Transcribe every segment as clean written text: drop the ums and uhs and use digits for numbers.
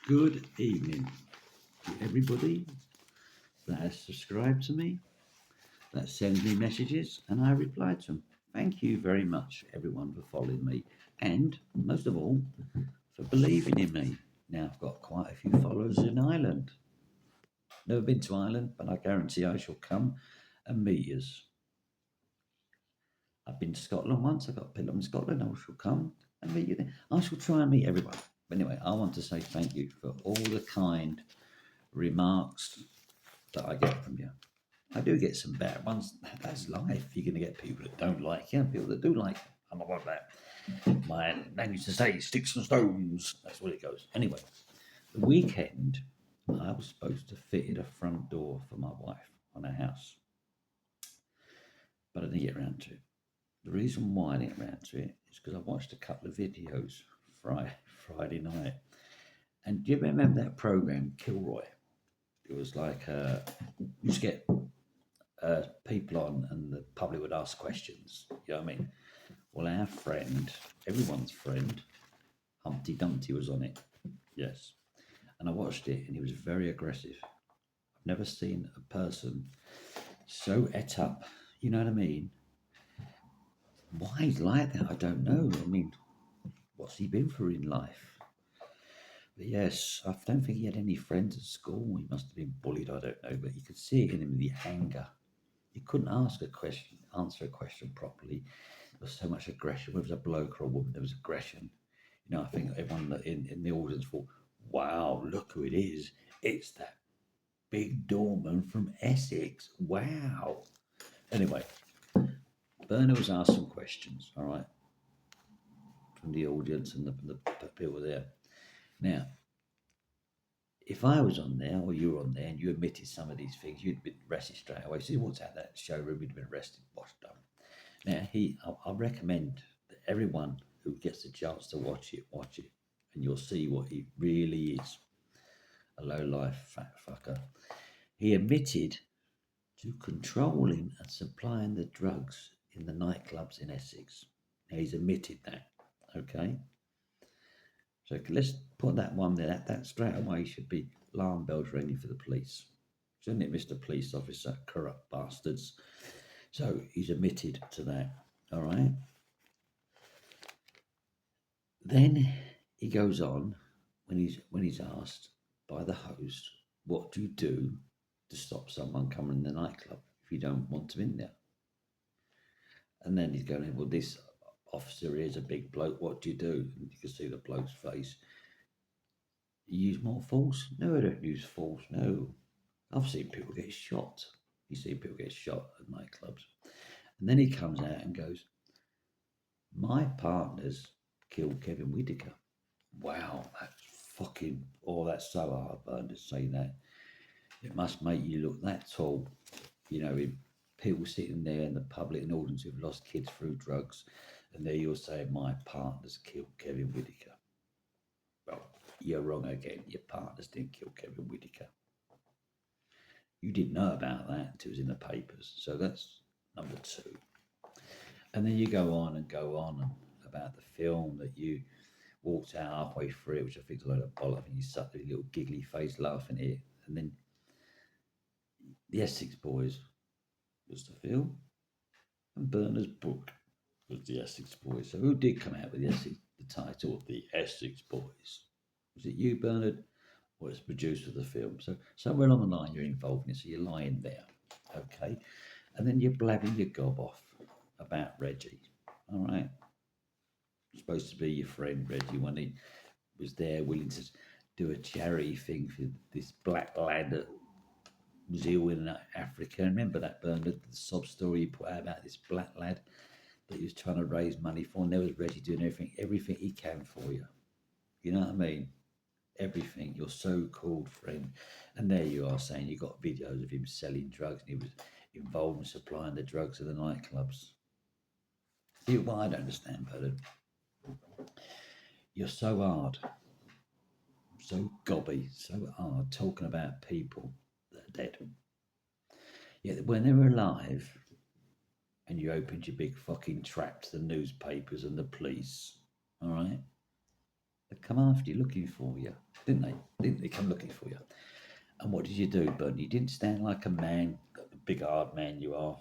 Good evening to everybody that has subscribed to me, that sends me messages, and I reply to them. Thank you very much, everyone, for following me, and most of all, for believing in me. Now, I've got quite a few followers in Ireland. Never been to Ireland, but I guarantee I shall come and meet you. I've been to Scotland once. I got picked up in Scotland. I shall come and meet you there. I shall try and meet everyone. But anyway, I want to say thank you for all the kind remarks that I get from you. I do get some bad ones. That's life. You're going to get people that don't like you and people that do like you. I'm not like that. My nan used to say, sticks and stones. That's what it goes. Anyway, the weekend, I was supposed to fit a front door for my wife on her house, but I didn't get around to it. The reason why I didn't get around to it is because I watched a couple of videos Friday night. And do you remember that program, Kilroy? It was like you used to get people on and the public would ask questions. You know what I mean? Well, our friend, everyone's friend, Humpty Dumpty was on it. Yes. And I watched it and he was very aggressive. I've never seen a person so et up. You know what I mean? Why he's like that, I don't know. I mean, what's he been through in life? But yes, I don't think he had any friends at school. He must have been bullied, I don't know. But you could see it in him, the anger. He couldn't answer a question properly. There was so much aggression. Whether it was a bloke or a woman, there was aggression. You know, I think everyone in the audience thought, wow, look who it is. It's that big doorman from Essex. Wow. Anyway, Bernard was asked some questions, all right, from the audience and the people there. Now, if I was on there or you were on there and you admitted some of these things, you'd been arrested straight away. So you walked out that showroom, you'd been arrested, washed up. Now, I recommend that everyone who gets the chance to watch it, and you'll see what he really is, a low-life fat fucker. He admitted to controlling and supplying the drugs in the nightclubs in Essex. Now, he's admitted that, okay? So let's put that one there. That straight away should be alarm bells ringing for the police. Shouldn't it, Mr. Police Officer? Corrupt bastards. So he's admitted to that, all right? Then he goes on when he's asked by the host, what do you do to stop someone coming in the nightclub if you don't want them in there? And then he's going, well, this officer here is a big bloke. What do you do? And you can see the bloke's face. You use more force? No, I don't use force. No. I've seen people get shot. You see people get shot at nightclubs. And then he comes out and goes, my partner's killed Kevin Whitaker. Wow, that's fucking, that's so heartburn to say that. It must make you look that tall, you know, with people sitting there in the public and audience who've lost kids through drugs, and there you're saying, my partner's killed Kevin Whitaker. Well, you're wrong again. Your partners didn't kill Kevin Whitaker. You didn't know about that until it was in the papers. So that's number two. And then you go on about the film that you walked out halfway through it, which I think is a load of bollocks, and you sat with a little giggly face laughing at it. And then The Essex Boys was the film, and Bernard's book was The Essex Boys. So who did come out with the title of The Essex Boys? Was it you, Bernard, or was the producer of the film? So somewhere along the line you're involved in it, so you're lying there, okay? And then you're blabbing your gob off about Reggie, all right? Supposed to be your friend Reggie when he was there willing to do a charity thing for this black lad that was ill in Africa. Remember that, Bernard, the sob story you put out about this black lad that he was trying to raise money for, and there was Reggie doing everything he can for you. You know what I mean? Everything, your so-called friend. And there you are saying you got videos of him selling drugs and he was involved in supplying the drugs to the nightclubs. See what I don't understand, Bernard? You're so hard, so gobby, so hard talking about people that are dead. Yet when they were alive and you opened your big fucking trap to the newspapers and the police, all right, They come after you looking for you, didn't they? Didn't they come looking for you? And what did you do, Bernie? You didn't stand like a man, the big hard man you are,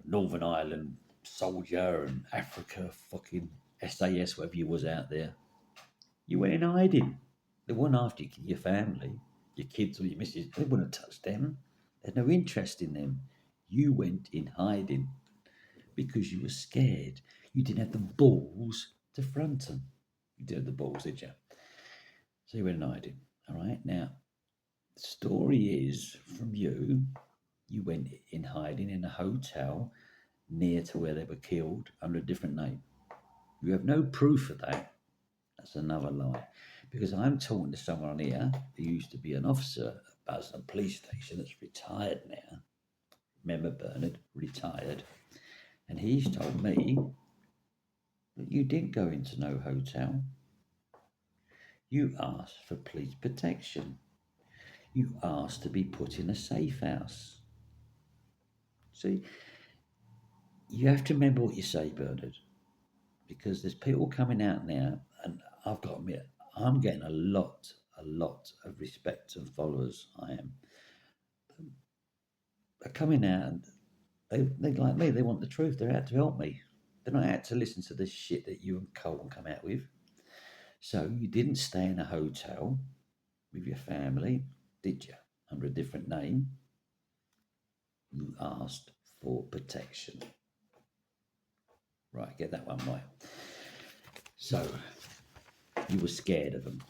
Northern Ireland soldier and Africa, fucking SAS, whatever you was out there. You went in hiding. They weren't after your family, your kids or your missus. They wouldn't have touched them. They had no interest in them. You went in hiding because you were scared. You didn't have the balls to front them. You didn't have the balls, did you? So you went in hiding. All right. Now, the story is from you. You went in hiding in a hotel near to where they were killed under a different name. You have no proof of that. That's another lie. Because I'm talking to someone here who used to be an officer at Basildon Police Station that's retired now. Remember Bernard, retired. And he's told me that you didn't go into no hotel. You asked for police protection. You asked to be put in a safe house. See, you have to remember what you say, Bernard, because there's people coming out now, and I've got to admit, I'm getting a lot of respect and followers. I am. They're coming out and they like me, they want the truth. They're out to help me. They're not out to listen to the shit that you and Colton come out with. So you didn't stay in a hotel with your family, did you? Under a different name. You asked for protection. Right, get that one right. So you were scared of them,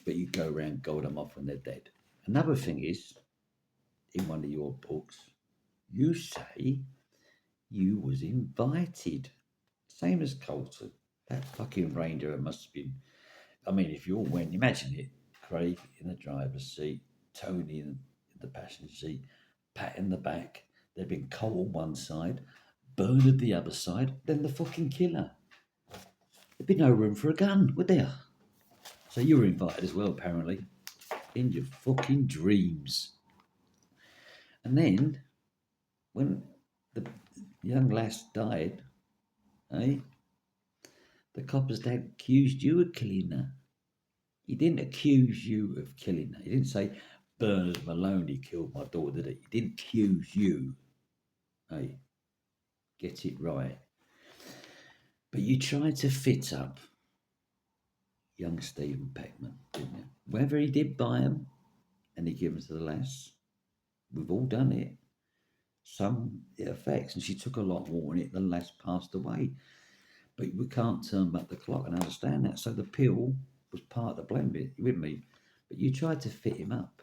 but you go around gold them off when they're dead. Another thing is, in one of your books, you say you was invited. Same as Colton. That fucking reindeer must have been. I mean, if you all went, imagine it. Craig in the driver's seat, Tony in the passenger seat, Pat in the back. There'd been Cole on one side, Bernard the other side, then the fucking killer. There'd be no room for a gun, would there? So you were invited as well, apparently, in your fucking dreams. And then, when the young lass died, eh? The copper's dad accused you of killing her. He didn't accuse you of killing her. He didn't say Bernard Maloney killed my daughter, did he? He didn't accuse you. Hey, get it right. But you tried to fit up young Stephen Peckman, didn't you? Whether he did buy them and he gave them to the lass, we've all done it. Some it affects, and she took a lot more in it. The lass passed away. But we can't turn back the clock and understand that. So the pill was part of the blend with me. But you tried to fit him up.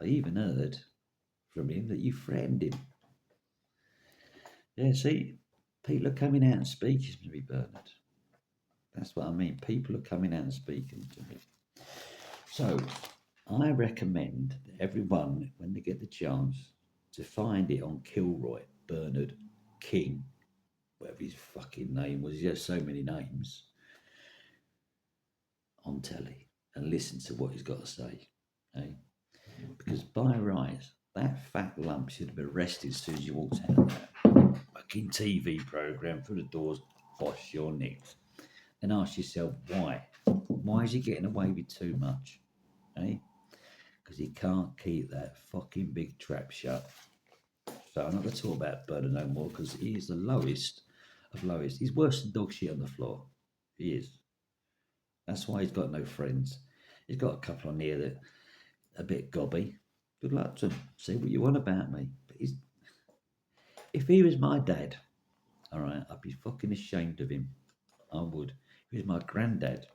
I even heard from him that you threatened him. Yeah, see, people are coming out and speaking to me, Bernard. That's what I mean. People are coming out and speaking to me. So I recommend that everyone, when they get the chance, to find it on Kilroy, Bernard King, whatever his fucking name was. He has so many names on telly, and listen to what he's got to say. Eh? Because by rights, that fat lump should have been arrested as soon as you walked out of that fucking TV programme through the doors, bosh your nicks. And ask yourself why. Why is he getting away with too much? Eh? Because he can't keep that fucking big trap shut. So I'm not going to talk about Bernard no more, because he is the lowest of lowest. He's worse than dog shit on the floor. He is. That's why he's got no friends. He's got a couple on here that are a bit gobby. Good luck to him. Say what you want about me. But if he was my dad, all right, I'd be fucking ashamed of him. I would. If he was my granddad,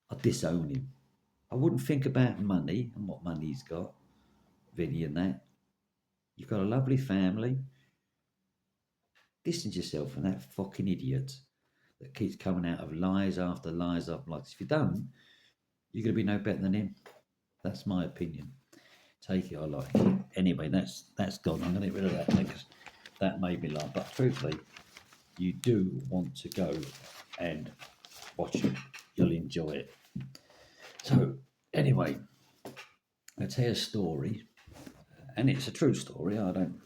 I'd disown him. I wouldn't think about money and what money he's got, Vinny and that. You've got a lovely family. Distance yourself from that fucking idiot that keeps coming out of lies after lies after lies. If you don't, you're going to be no better than him. That's my opinion. Take it or like it. Anyway, that's gone. I'm going to get rid of that because that made me laugh. But truthfully, you do want to go and watch it. You'll enjoy it. So, anyway, I'll tell you a story. And it's a true story. I don't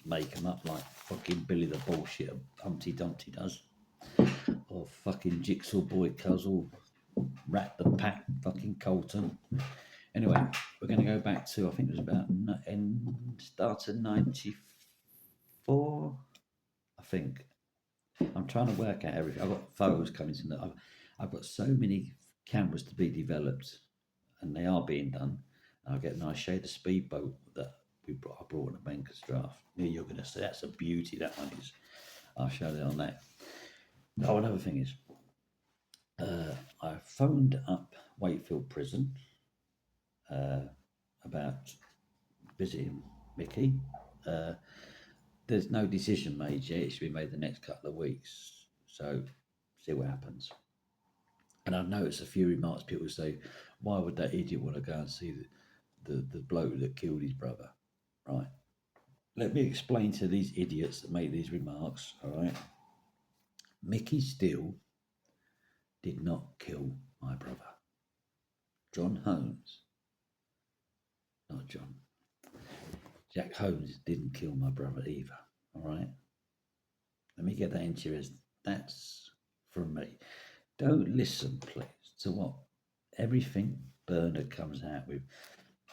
make them up like fucking Billy the bullshit Humpty Dumpty does. Or fucking Jigsaw Boy Cuzzle Rat the Pack, fucking Colton. Anyway, we're going to go back to, I think it was about started 94, I think. I'm trying to work out everything. I've got photos coming to that. I've got so many cameras to be developed, and they are being done. And I'll get a nice shade of speedboat that I brought in a banker's draft. Yeah, you're going to say that's a beauty. That one is. I'll show it on that. Oh, another thing is, I phoned up Wakefield Prison about visiting Mickey. There's no decision made yet. It should be made the next couple of weeks. So, see what happens. And I've noticed a few remarks people say, why would that idiot want to go and see the bloke that killed his brother? Right. Let me explain to these idiots that make these remarks, all right? Mickey Steele did not kill my brother. John Holmes, not John. Jack Holmes didn't kill my brother either, all right? Let me get that into your head. That's from me. Don't listen, please, to what everything Bernard comes out with.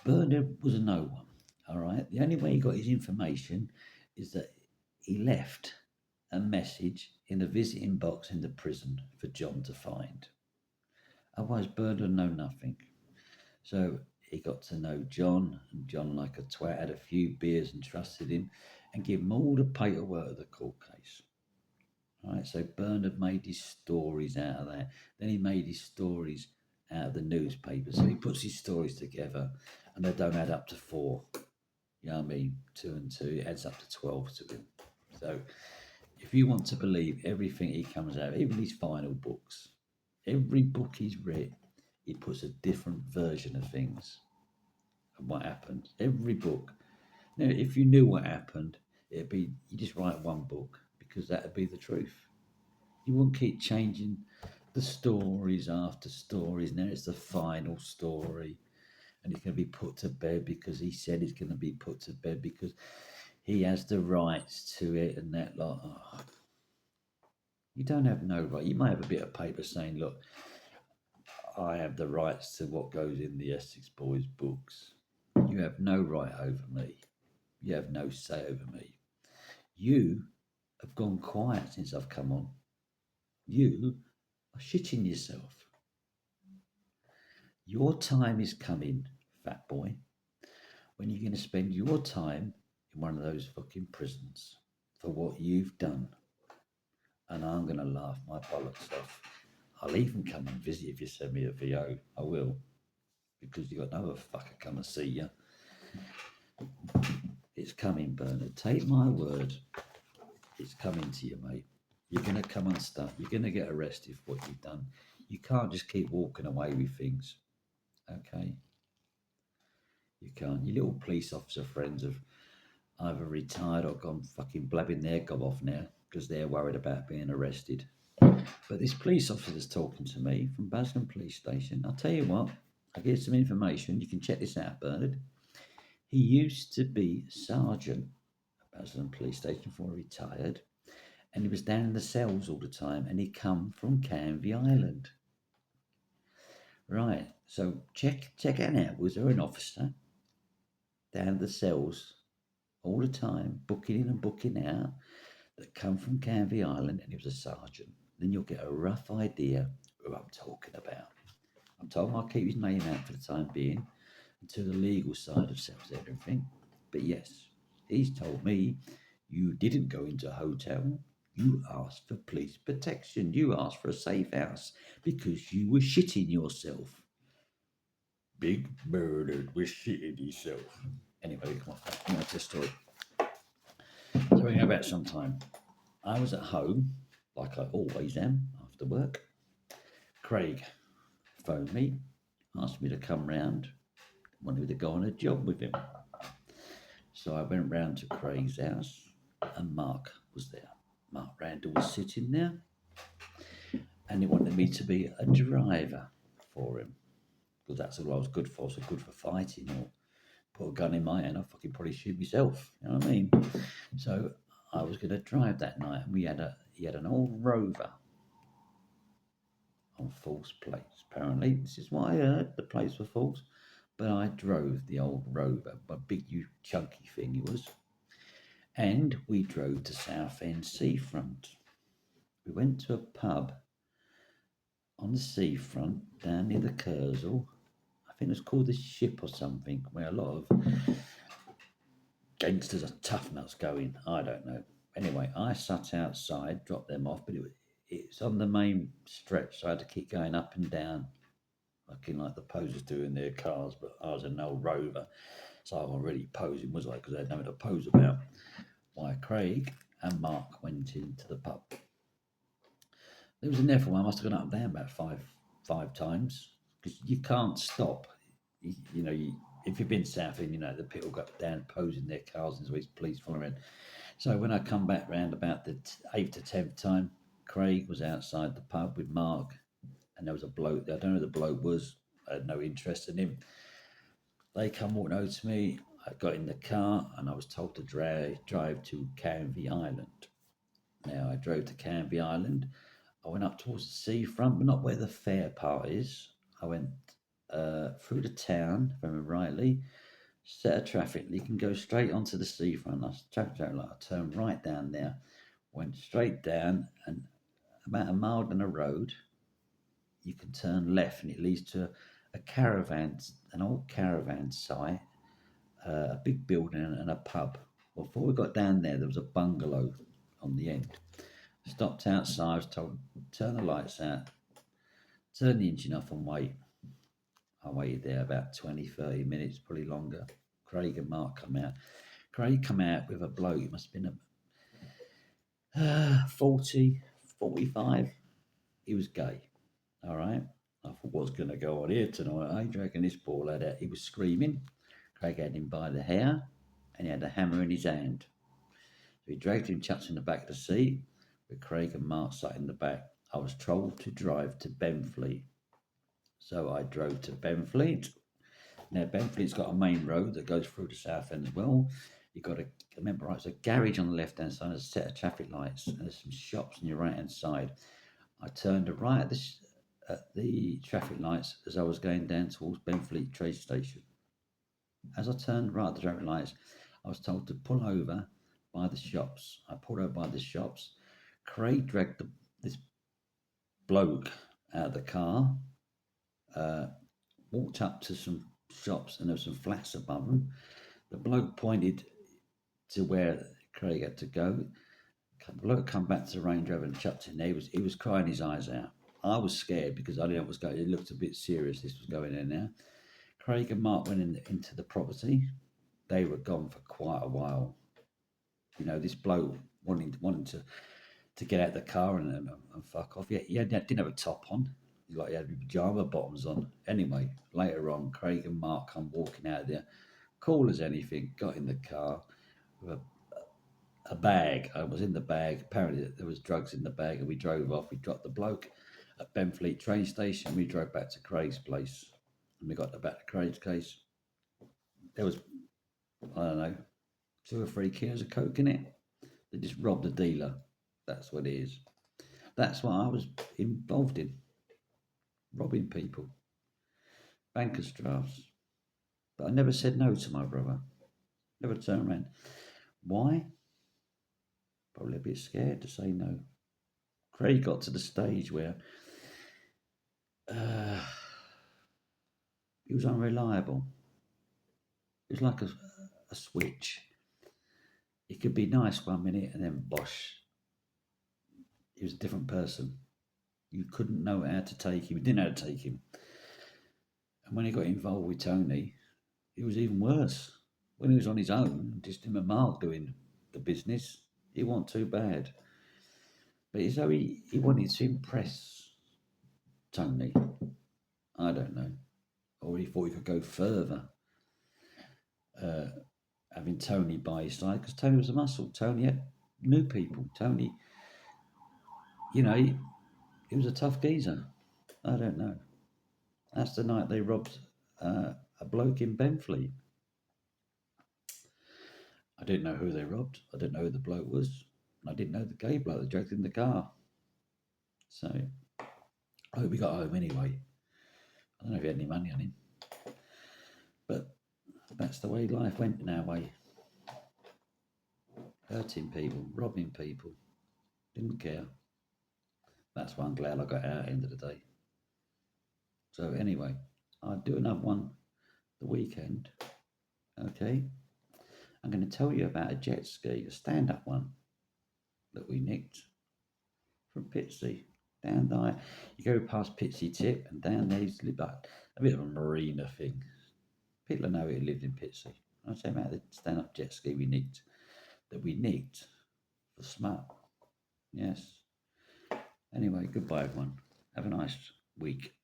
Bernard was a no one, all right? The only way he got his information is that he left a message in the visiting box in the prison for John to find. Otherwise, Bernard know nothing. So he got to know John, and John, like a twat, had a few beers and trusted him and gave him all the paperwork of the court case. All right, so Bernard made his stories out of that. Then he made his stories out of the newspaper. So he puts his stories together and they don't add up to 4. You know what I mean? 2 and 2, it adds up to 12 to him. So if you want to believe everything he comes out, even his final books, every book he's read, he puts a different version of things and what happened. Every book. Now, if you knew what happened, it'd be you just write one book because that'd be the truth. You won't keep changing the stories after stories. Now it's the final story, and it's going to be put to bed because he said it's going to be put to bed because he has the rights to it and that lot. Oh, you don't have no right. You might have a bit of paper saying, look, I have the rights to what goes in the Essex Boys books. You have no right over me. You have no say over me. You have gone quiet since I've come on. You are shitting yourself. Your time is coming, fat boy, when you're going to spend your time in one of those fucking prisons for what you've done. And I'm going to laugh my bollocks off. I'll even come and visit if you send me a VO. I will. Because you got another fucker come and see you. It's coming, Bernard. Take my word. It's coming to you, mate. You're going to come unstuck. You're going to get arrested for what you've done. You can't just keep walking away with things. Okay? You can't. Your little police officer friends have either retired or gone fucking blabbing their gob off now because they're worried about being arrested. But this police officer's talking to me from Basildon Police Station. I'll tell you what, I'll give you some information. You can check this out, Bernard. He used to be sergeant at Basildon Police Station before he retired. And he was down in the cells all the time. And he come from Canvey Island. Right, so check it out. Was there an officer down in the cells all the time, booking in and booking out, that come from Canvey Island, and he was a sergeant? Then you'll get a rough idea who I'm talking about. I'm told I'll keep his name out for the time being until the legal side of settles everything. But yes, he's told me you didn't go into a hotel. You asked for police protection. You asked for a safe house because you were shitting yourself. Big Bernard was shitting himself. Anyway, come on, that's the story. So we go back sometime. I was at home, like I always am, after work. Craig phoned me, asked me to come round, wanted me to go on a job with him. So I went round to Craig's house, and Mark was there. Mark Randall was sitting there, and he wanted me to be a driver for him, because that's all I was good for. So good for fighting or put a gun in my hand, I'd fucking probably shoot myself. You know what I mean? So I was going to drive that night, and he had an old Rover, on false plates. Apparently, this is what I heard. The plates were false, but I drove the old Rover, a big, huge, chunky thing it was, and we drove to Southend seafront. We went to a pub on the seafront down near the Kersal. I think it was called the Ship or something, where a lot of gangsters are tough nuts going. I don't know. Anyway, I sat outside, dropped them off, but it's on the main stretch, so I had to keep going up and down, looking like the posers do in their cars. But I was an old Rover, so I wasn't really posing, was I? Because I had nothing to pose about. Why, Craig and Mark went into the pub. There was a never one. I must have gone up and down about five times because you can't stop. If you've been south, and the people go up down posing their cars and always police following. So when I come back round about the eighth to 10th time, Craig was outside the pub with Mark, and there was a bloke. I don't know who the bloke was. I had no interest in him. They come walking over to me. I got in the car and I was told to drive to Canvey Island. Now I drove to Canvey Island. I went up towards the seafront, but not where the fair part is. I went through the town, if I remember rightly, set a traffic leak and go straight onto the seafront. I turned right down there, went straight down, and about a mile down the road, you can turn left, and it leads to a caravan, an old caravan site, a big building, and a pub. Well, before we got down there, there was a bungalow on the end. Stopped outside, I was told, turn the lights out, turn the engine off and wait. I waited there about 20, 30 minutes, probably longer. Craig and Mark come out. Craig come out with a bloke, it must have been 40, 45. He was gay, all right? I thought, what's going to go on here tonight? I reckon this poor lad, he was screaming. Craig had him by the hair and he had a hammer in his hand. So he dragged him, chucked him in the back of the seat, with Craig and Mark sat in the back. I was told to drive to Benfleet. So I drove to Benfleet. Now, Benfleet's got a main road that goes through the south end as well. You've got to remember, right, there's a garage on the left hand side, there's a set of traffic lights, and there's some shops on your right hand side. I turned right at the traffic lights as I was going down towards Benfleet train station. As I turned right at the traffic lights, I was told to pull over by the shops. I pulled over by the shops. Craig dragged this bloke out of the car, walked up to some shops, and there were some flats above them. The bloke pointed to where Craig had to go. The bloke come back to the Range Rover and chucked in there. He was crying his eyes out. I was scared because I didn't know what was going on. It looked a bit serious, this was going in now. Craig and Mark went into the property. They were gone for quite a while. This bloke wanting to get out of the car and fuck off. Yeah, he didn't have a top on. He had pajama bottoms on. Anyway, later on, Craig and Mark come walking out of there, cool as anything, got in the car with a bag. I was in the bag. Apparently there was drugs in the bag, and we drove off. We dropped the bloke at Benfleet train station. We drove back to Craig's place, and we got back to Craig's case. There was, I don't know, 2 or 3 kilos of coke in it. They just robbed a dealer. That's what it is. That's what I was involved in. Robbing people. Banker's drafts. But I never said no to my brother. Never turned around. Why? Probably a bit scared to say no. Craig got to the stage where he was unreliable. It was like a switch. He could be nice 1 minute and then bosh. He was a different person. You couldn't know how to take him. You didn't know how to take him. And when he got involved with Tony, it was even worse. When he was on his own, just him and Mark doing the business, it wasn't too bad. But as though he wanted to impress Tony. I don't know. Or he thought he could go further. Having Tony by his side, because Tony was a muscle. Tony knew people. Tony, he was a tough geezer. I don't know. That's the night they robbed a bloke in Benfleet. I didn't know who they robbed. I didn't know who the bloke was. And I didn't know the gay bloke that dragged in the car. So I hope he got home anyway. I don't know if he had any money on him, but that's the way life went in our way. Hurting people, robbing people, didn't care. That's why I'm glad I got out at the end of the day. So anyway, I'll do another one the weekend. Okay. I'm going to tell you about a jet ski, a stand-up one that we nicked from Pitsea. Down there, you go past Pitsea Tip, and down there's like a bit of a marina thing. People know who lived in Pitsea. I'll tell you about the stand-up jet ski we nicked for smart. Yes. Anyway, goodbye everyone. Have a nice week.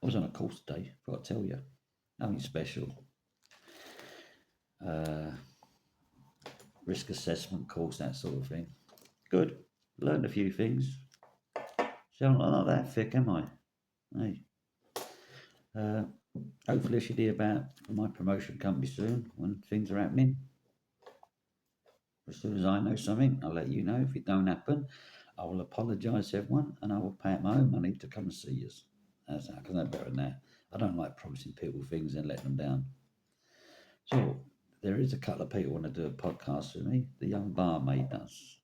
I was on a course today, forgot to tell you. Nothing special. Risk assessment course, that sort of thing. Good. Learned a few things. So I'm not that thick, am I? Hey. Hopefully I should hear about my promotion company soon when things are happening. As soon as I know something, I'll let you know. If it don't happen, I will apologise to everyone and I will pay out my own money to come and see you. That's how, because I'm better than that. I don't like promising people things and letting them down. So there is a couple of people want to do a podcast with me. The young barmaid does,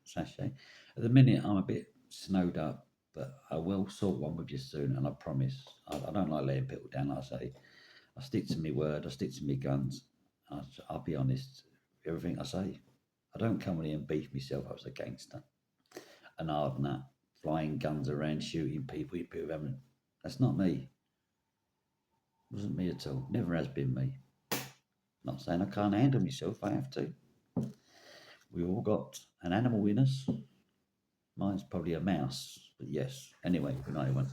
Sachet. At the minute, I'm a bit snowed up, but I will sort one with you soon, and I promise. I don't like letting people down. Like I say, I stick to my word. I stick to my guns. I'll be honest. Everything I say, I don't come in here and beef myself up as a gangster, an hard nut, flying guns around, shooting people. That's not me. Wasn't me at all. Never has been me. Not saying I can't handle myself. I have to. We all got an animal in us. Mine's probably a mouse, but yes. Anyway, good night, everyone.